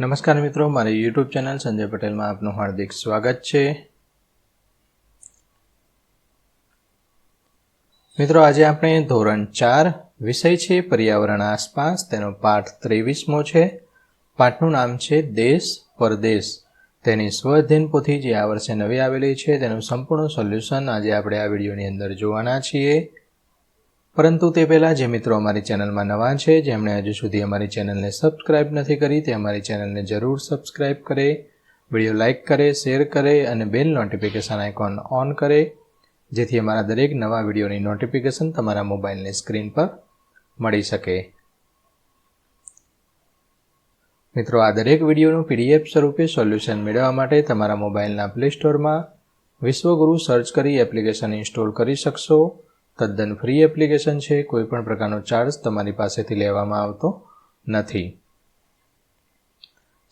નમસ્કાર મિત્રો, મારી યુટ્યુબ ચેનલ સંજય પટેલમાં આપનું હાર્દિક સ્વાગત છે। મિત્રો, આજે આપણે ધોરણ 4 વિષય છે પર્યાવરણ આસપાસ, તેનો પાઠ 23મો છે। પાઠનું નામ છે દેશ પરદેશ। તેની સ્વઅધ્યયન પોથી જે આ વર્ષે નવી આવેલી છે તેનું સંપૂર્ણ સોલ્યુશન આજે આપણે આ વિડીયોની અંદર જોવાના છીએ। પરંતુ તે પહેલાં જે મિત્રો અમારી ચેનલમાં નવા છે, જેમણે હજુ સુધી અમારી ચેનલને સબસ્ક્રાઇબ નથી કરી, તે અમારી ચેનલને જરૂર સબસ્ક્રાઇબ કરે, વિડીયો લાઇક કરે, શેર કરે અને બેલ નોટિફિકેશન આઇકોન ઓન કરે, જેથી અમારા દરેક નવા વિડીયોની નોટિફિકેશન તમારા મોબાઈલની સ્ક્રીન પર મળી શકે। મિત્રો, આ દરેક વિડીયોનું PDF સ્વરૂપે સોલ્યુશન મેળવવા માટે તમારા મોબાઈલના પ્લે સ્ટોરમાં વિશ્વગુરુ સર્ચ કરી એપ્લિકેશન ઇન્સ્ટોલ કરી શકશો। તદ્દન ફ્રી એપ્લિકેશન છે, કોઈ પણ પ્રકારનો ચાર્જ તમારી પાસેથી લેવામાં આવતો નથી।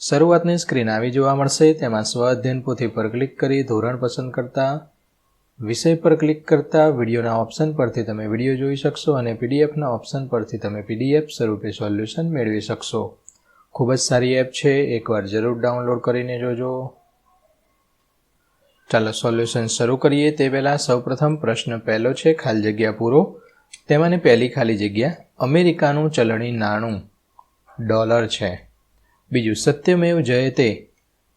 શરૂઆતની સ્ક્રીન આવી જોવા મળશે, તેમાં સ્વઅધ્યયન પોથી પર ક્લિક કરી ધોરણ પસંદ કરતા, વિષય પર ક્લિક કરતા વિડીયોના ઓપ્શન પરથી તમે વિડીયો જોઈ શકશો અને PDFના ઓપ્શન પરથી તમે PDF સ્વરૂપે સોલ્યુશન મેળવી શકશો। ખૂબ જ સારી એપ છે, એકવાર જરૂર ડાઉનલોડ કરીને જોજો। ચાલો સોલ્યુશન શરૂ કરીએ તે પહેલાં સૌપ્રથમ પ્રશ્ન પહેલો છે ખાલી જગ્યા પૂરો। તેમાંની પહેલી ખાલી જગ્યા અમેરિકાનું ચલણી નાણું ડોલર છે। બીજું સત્યમેવ જયતે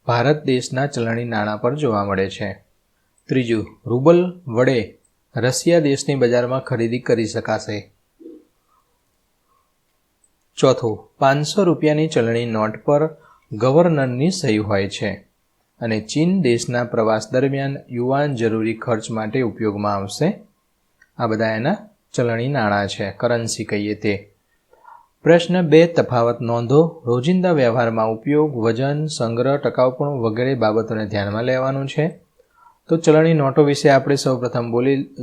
ભારત દેશના ચલણી નાણાં પર જોવા મળે છે। ત્રીજું રૂબલ વડે રશિયા દેશની બજારમાં ખરીદી કરી શકાશે। ચોથું 500 રૂપિયાની ચલણી નોટ પર ગવર્નરની સહી હોય છે અને ચીન દેશના પ્રવાસ દરમિયાન યુવાન જરૂરી ખર્ચ માટે ઉપયોગમાં આવશે। આ બધા એના ચલણી નાણાં છે, કરન્સી કહીએ તે। પ્રશ્ન 2 તફાવત નોંધો। રોજિંદા વ્યવહારમાં ઉપયોગ, વજન, સંગ્રહ, ટકાઉપણું વગેરે બાબતોને ધ્યાનમાં લેવાનું છે। તો ચલણી નોટો વિશે આપણે સૌપ્રથમ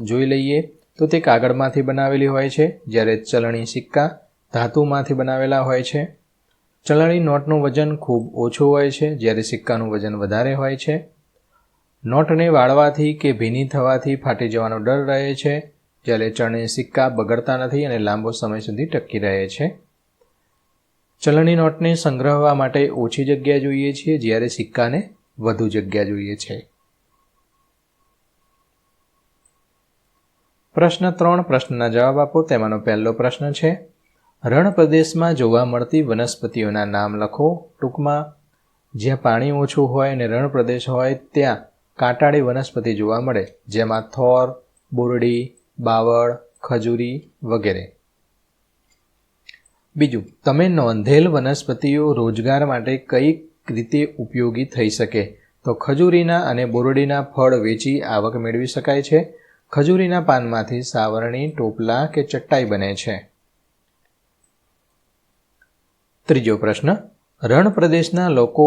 જોઈ લઈએ તો તે કાગળમાંથી બનાવેલી હોય છે, જ્યારે ચલણી સિક્કા ધાતુમાંથી બનાવેલા હોય છે। ચલણી નોટનું વજન ખૂબ ઓછું હોય છે, જ્યારે સિક્કાનું વજન વધારે હોય છે। નોટને વાળવાથી કે ભીની થવાથી ફાટી જવાનો ડર રહે છે, જ્યારે ચલણી સિક્કા બગડતા નથી અને લાંબો સમય સુધી ટકી રહે છે। ચલણી નોટને સંગ્રહવા માટે ઓછી જગ્યા જોઈએ છે, જ્યારે સિક્કાને વધુ જગ્યા જોઈએ છે। પ્રશ્ન 3 પ્રશ્નના જવાબ આપો। તેમાંનો પહેલો પ્રશ્ન છે રણ પ્રદેશમાં જોવા મળતી વનસ્પતિઓના નામ લખો। ટૂંકમાં જ્યાં પાણી ઓછું હોય અને રણ પ્રદેશ હોય ત્યાં કાંટાળી વનસ્પતિ જોવા મળે, જેમાં થોર, બોરડી, બાવળ, ખજૂરી વગેરે। બીજું, તમે નોંધેલ વનસ્પતિઓ રોજગાર માટે કઈ રીતે ઉપયોગી થઈ શકે? તો ખજૂરીના અને બોરડીના ફળ વેચી આવક મેળવી શકાય છે। ખજૂરીના પાનમાંથી સાવરણી, ટોપલા કે ચટાઈ બને છે। ત્રીજો પ્રશ્ન, રણ પ્રદેશના લોકો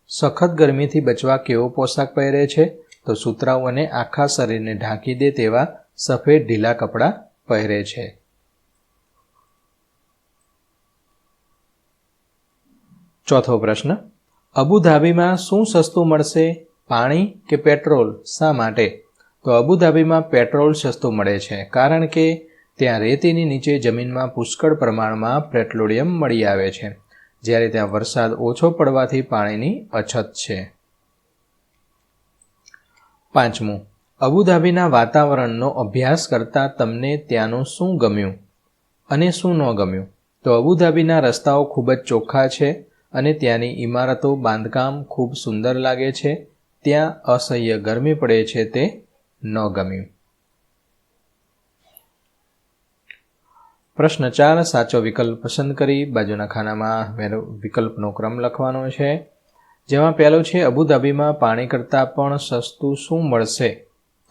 સખત ગરમીથી બચવા કેવો પોશાક પહેરે છે? તો સુતરાઉ અને આખા શરીરને ઢાંકી દે તેવા સફેદ ઢીલા કપડાં પહેરે છે। ચોથો પ્રશ્ન, અબુધાબીમાં શું સસ્તું મળશે? પાણી કે પેટ્રોલ? શા માટે? તો અબુધાબીમાં પેટ્રોલ સસ્તું મળે છે, કારણ કે ત્યાં રેતીની નીચે જમીનમાં પુષ્કળ પ્રમાણમાં પેટ્રોલિયમ મળી આવે છે, જ્યારે ત્યાં વરસાદ ઓછો પડવાથી પાણીની અછત છે। પાંચમું, અબુધાબીના વાતાવરણનો અભ્યાસ કરતાં તમને ત્યાંનું શું ગમ્યું અને શું ન ગમ્યું? તો અબુધાબીના રસ્તાઓ ખૂબ જ ચોખ્ખા છે અને ત્યાંની ઇમારતો બાંધકામ ખૂબ સુંદર લાગે છે। ત્યાં અસહ્ય ગરમી પડે છે, તે ન ગમ્યું। પ્રશ્ન 4 સાચો વિકલ્પ પસંદ કરી બાજુના ખાનામાં વિકલ્પનો ક્રમ લખવાનો છે, જેમાં પહેલો છે અબુધાબીમાં પાણી કરતાં પણ સસ્તું શું મળશે?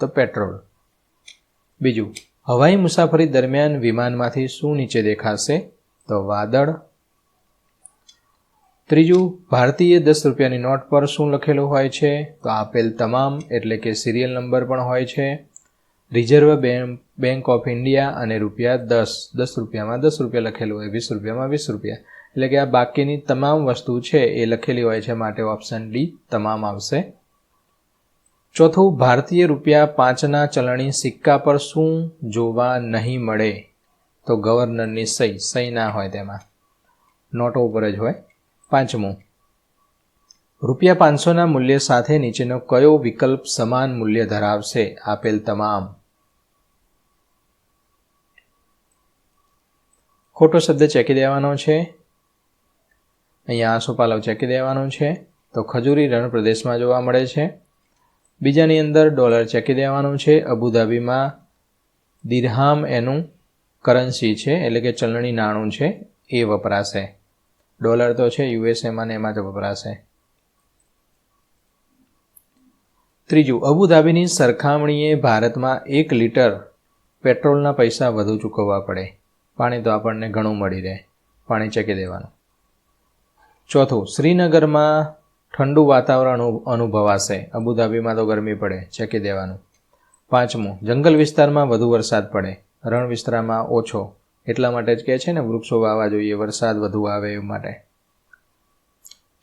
તો પેટ્રોલ। બીજું, હવાઈ મુસાફરી દરમિયાન વિમાનમાંથી શું નીચે દેખાશે? તો વાદળ। ત્રીજું, ભારતીય 10 રૂપિયાની નોટ પર શું લખેલું હોય છે? તો આપેલ તમામ એટલે કે સિરિયલ નંબર પણ હોય છે। રિઝર્વ બેંક ઓફ ઇન્ડિયા અને ₹10 રૂપિયામાં 10 રૂપિયા લખેલું હોય, 20 રૂપિયામાં 20 રૂપિયા, એટલે કે આ બાકીની તમામ વસ્તુ છે એ લખેલી હોય છે, માટે ઓપ્શન ડી તમામ આવશે। ચોથું, ભારતીય ₹5ના ચલણી સિક્કા પર શું જોવા નહીં મળે? તો ગવર્નરની સહી ના હોય, તેમાં નોટો ઉપર જ હોય। પાંચમું, રૂપિયા 500ના મૂલ્ય સાથે નીચેનો કયો વિકલ્પ સમાન મૂલ્ય ધરાવશે? આપેલ તમામ. ખોટો શબ્દ ચેકી દેવાનો છે. અહીંયા આસોપાલવ ચેકી દેવાનો છે. તો ખજૂરી રણ પ્રદેશમાં જોવા મળે છે. બીજાની અંદર ડોલર ચેકી દેવાનું છે. અબુધાબીમાં દિરહામ એનું કરન્સી છે, એટલે કે ચલણી નાણું છે, એ વપરાશે. ડોલર તો છે યુએસએમાં ને એમાં જ વપરાશે. ત્રીજું, અબુધાબીની સરખામણીએ ભારતમાં 1 લીટર પેટ્રોલના પૈસા વધુ ચૂકવવા પડે. પાણી તો આપણને ઘણું મળી રહે, પાણી ચેકી દેવાનું. ચોથું, શ્રીનગરમાં ઠંડુ વાતાવરણ અનુભવાશે. અબુધાબીમાં તો ગરમી પડે, ચેકી દેવાનું. પાંચમું, જંગલ વિસ્તારમાં વધુ વરસાદ પડે, રણ વિસ્તારમાં ઓછો. એટલા માટે જ કહે છે ને વૃક્ષો વાવવા જોઈએ, વરસાદ વધુ આવે એ માટે.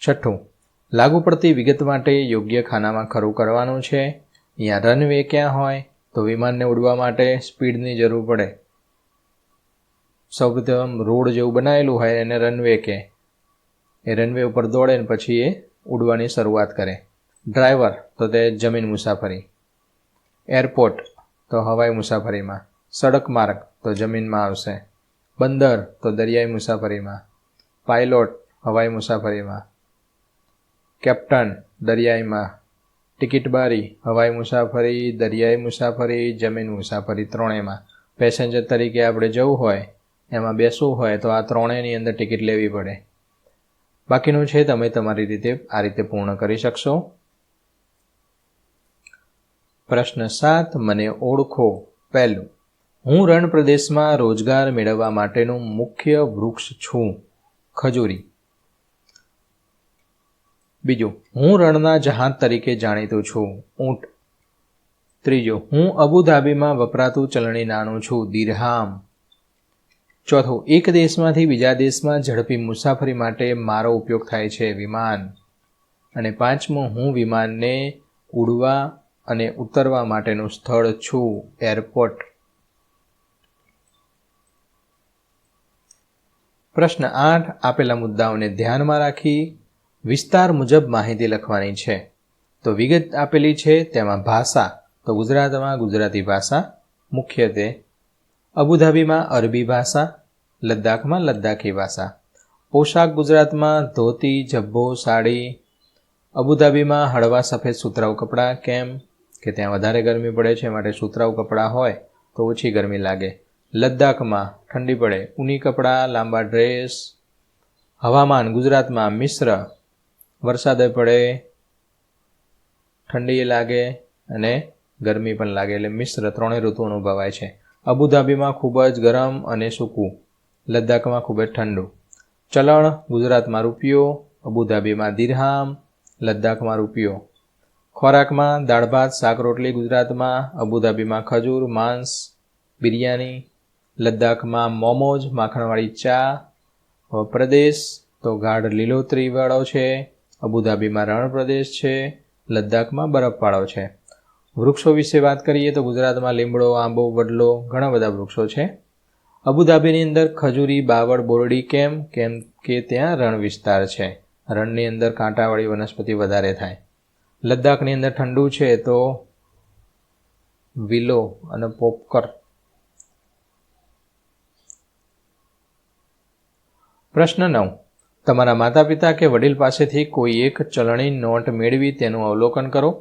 છઠ્ઠું, લાગુ પડતી વિગત માટે યોગ્ય ખાનામાં ખરું કરવાનું છે. અહીંયા રનવે ક્યાં હોય? તો વિમાનને ઉડવા માટે સ્પીડની જરૂર પડે. સૌપ્રથમ રોડ જેવું બનાવેલું હોય એને રનવે કહે. એ રનવે ઉપર દોડે ને પછી એ ઉડવાની શરૂઆત કરે. ડ્રાઈવર તો તે જમીન મુસાફરી. એરપોર્ટ તો હવાઈ મુસાફરીમાં. સડક માર્ગ તો જમીનમાં આવશે. બંદર તો દરિયાઈ મુસાફરીમાં. પાયલોટ હવાઈ મુસાફરીમાં. કેપ્ટન દરિયાઈમાં. ટિકિટ બારી હવાઈ મુસાફરી, દરિયાઈ મુસાફરી, જમીન મુસાફરી, ત્રણેયમાં. પેસેન્જર તરીકે આપણે જવું હોય, એમાં બેસવું હોય તો આ ત્રણેયની અંદર ટિકિટ લેવી પડે. બાકીનું છે તમે તમારી રીતે આ રીતે પૂર્ણ કરી શકશો. પ્રશ્ન 7, મને ઓળખો. પહેલું, હું રણ પ્રદેશમાં રોજગાર મેળવવા માટેનું મુખ્ય વૃક્ષ છું. ખજૂરી. બીજું, હું રણના જહાજ તરીકે જાણીતું છું. ઊંટ. ત્રીજું, હું અબુધાબીમાં વપરાતું ચલણી નાણું છું. દિરહામ. ચોથું, એક દેશમાંથી બીજા દેશમાં ઝડપી મુસાફરી માટે મારો ઉપયોગ થાય છે. વિમાન. અને પાંચમું, હું વિમાનને ઉડવા અને ઉતરવા માટેનું સ્થળ છું. એરપોર્ટ. પ્રશ્ન 8, આપેલા મુદ્દાઓને ધ્યાનમાં રાખી વિસ્તાર મુજબ માહિતી લખવાની છે. તો વિગત આપેલી છે તેમાં ભાષા, તો ગુજરાતમાં ગુજરાતી ભાષા મુખ્યત્વે, અબુધાબીમાં અરબી ભાષા, લદ્દાખમાં લદ્દાખી ભાષા. પોશાક ગુજરાતમાં ધોતી, જબ્બો, સાડી. અબુધાબીમાં હળવા સફેદ સુતરાઉ કપડાં. કેમ કે ત્યાં વધારે ગરમી પડે છે, માટે સુતરાઉ કપડાં હોય તો ઓછી ગરમી લાગે. લદ્દાખમાં ઠંડી પડે, ઊની કપડાં, લાંબા ડ્રેસ. હવામાન ગુજરાતમાં મિશ્ર, વરસાદ પડે, ઠંડી લાગે અને ગરમી પણ લાગે, એટલે મિશ્ર ત્રણેય ઋતુ અનુભવાય છે. અબુધાબીમાં ખૂબ જ ગરમ અને સૂકું, લદ્દાખમાં ખૂબ જ ઠંડુ. ચલણ ગુજરાતમાં રૂપિયો, અબુધાબીમાં દિરહામ, લદ્દાખમાં રૂપિયો. ખોરાકમાં દાળ ભાત શાક રોટલી ગુજરાતમાં, અબુધાબીમાં ખજૂર, માંસ, બિરયાની. લદ્દાખમાં મોમોજ, માખણવાળી ચા. પ્રદેશ તો ગાઢ લીલોતરીવાળો છે, અબુધાબીમાં રણ પ્રદેશ છે, લદ્દાખમાં બરફવાળો છે. વૃક્ષો વિશે વાત કરીએ તો ગુજરાતમાં લીમડો, આંબો, વડલો, ઘણા બધા વૃક્ષો છે. અબુધાબીની અંદર ખજૂરી, બાવળ, બોરડી. કેમ કે ત્યાં રણ વિસ્તાર છે, રણની અંદર કાંટાવાળી વનસ્પતિ વધારે થાય. લદ્દાખની અંદર ઠંડુ છે તો વિલો અને પોપકર. પ્રશ્ન 9, તમારા માતા પિતા કે વડીલ પાસેથી કોઈ એક ચલણી નોટ મેળવી તેનું અવલોકન કરો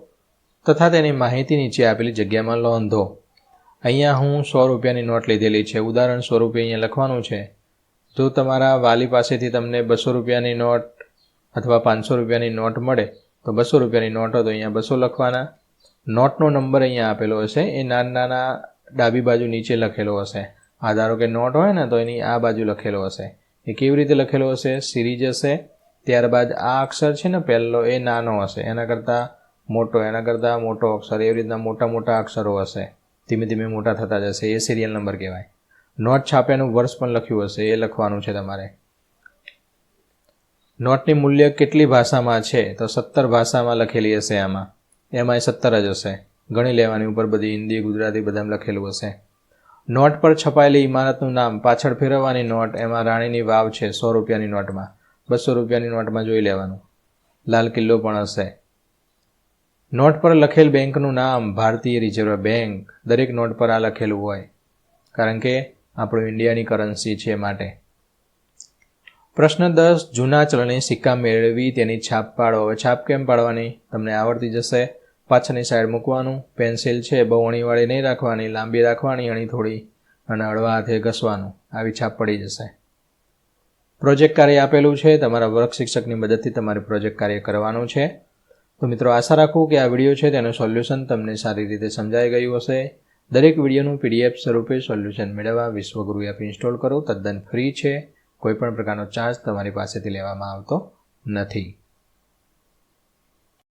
તથા તેની માહિતી નીચે આપેલી જગ્યામાં નોંધો. અહીંયા હું 100 રૂપિયાની નોટ લીધેલી છે, ઉદાહરણ સ્વરૂપે અહીંયા લખવાનું છે. જો તમારા વાલી પાસેથી તમને 200 રૂપિયાની નોટ અથવા 500 રૂપિયાની નોટ મળે તો 200 રૂપિયાની નોટ હોય તો અહીંયા 200 લખવાના. નોટનો નંબર અહીંયા આપેલો હશે, એ નાના ડાબી બાજુ નીચે લખેલો હશે. આ ધારો કે નોટ હોય ને તો એની આ બાજુ લખેલો હશે. એ કેવી રીતે લખેલો હશે? સિરીઝ હશે, ત્યારબાદ આ અક્ષર છે ને પહેલો એ નાનો હશે, એના કરતાં મોટો અક્ષર, એવી રીતના મોટા મોટા અક્ષરો હશે, ધીમે ધીમે મોટા થતા જશે. એ સિરિયલ નંબર કહેવાય. નોટ છાપ્યાનું વર્ષ પણ લખ્યું હશે, એ લખવાનું છે તમારે. નોટની મૂલ્ય કેટલી ભાષામાં છે? તો 17 ભાષામાં લખેલી હશે. એમાંય 17 જ હશે. ગણી લેવાની, ઉપર બધી હિન્દી, ગુજરાતી બધામાં લખેલું હશે. નોટ પર છપાયેલી ઇમારતનું નામ, પાછળ ફેરવવાની નોટ, એમાં રાણીની વાવ છે 100 રૂપિયાની નોટમાં, 200 રૂપિયાની નોટમાં જોઈ લેવાનું. લાલ કિલ્લો પણ હશે. નોટ પર લખેલ બેંકનું નામ ભારતીય રિઝર્વ બેંક. દરેક નોટ પર આ લખેલું હોય, કારણ કે આપણું ઇન્ડિયાની કરન્સી છે માટે. પ્રશ્ન 10. જૂના ચલણી સિક્કા મેળવી તેની છાપ પાડો. હવે છાપ કેમ પાડવાની તમને આવડતી જશે. પાછળની સાઈડ મૂકવાનું. પેન્સિલ છે બહુ અણીવાળી નહીં રાખવાની, લાંબી રાખવાની અણી થોડી, અને હળવા હાથે ઘસવાનું. આવી છાપ પડી જશે. પ્રોજેક્ટ કાર્ય આપેલું છે. તમારા વર્ગ શિક્ષકની મદદથી તમારે પ્રોજેક્ટ કાર્ય કરવાનું છે. તો મિત્રો, આશા રાખું કે આ વિડીયો છે તેનું સોલ્યુશન તમને સારી રીતે સમજાઈ ગયું હશે. દરેક વિડીયોનું PDF સ્વરૂપે સોલ્યુશન મેળવવા વિશ્વગુરુ એપ ઇન્સ્ટોલ કરો. તદ્દન ફ્રી છે. કોઈપણ પ્રકારનો ચાર્જ તમારી પાસેથી લેવામાં આવતો નથી.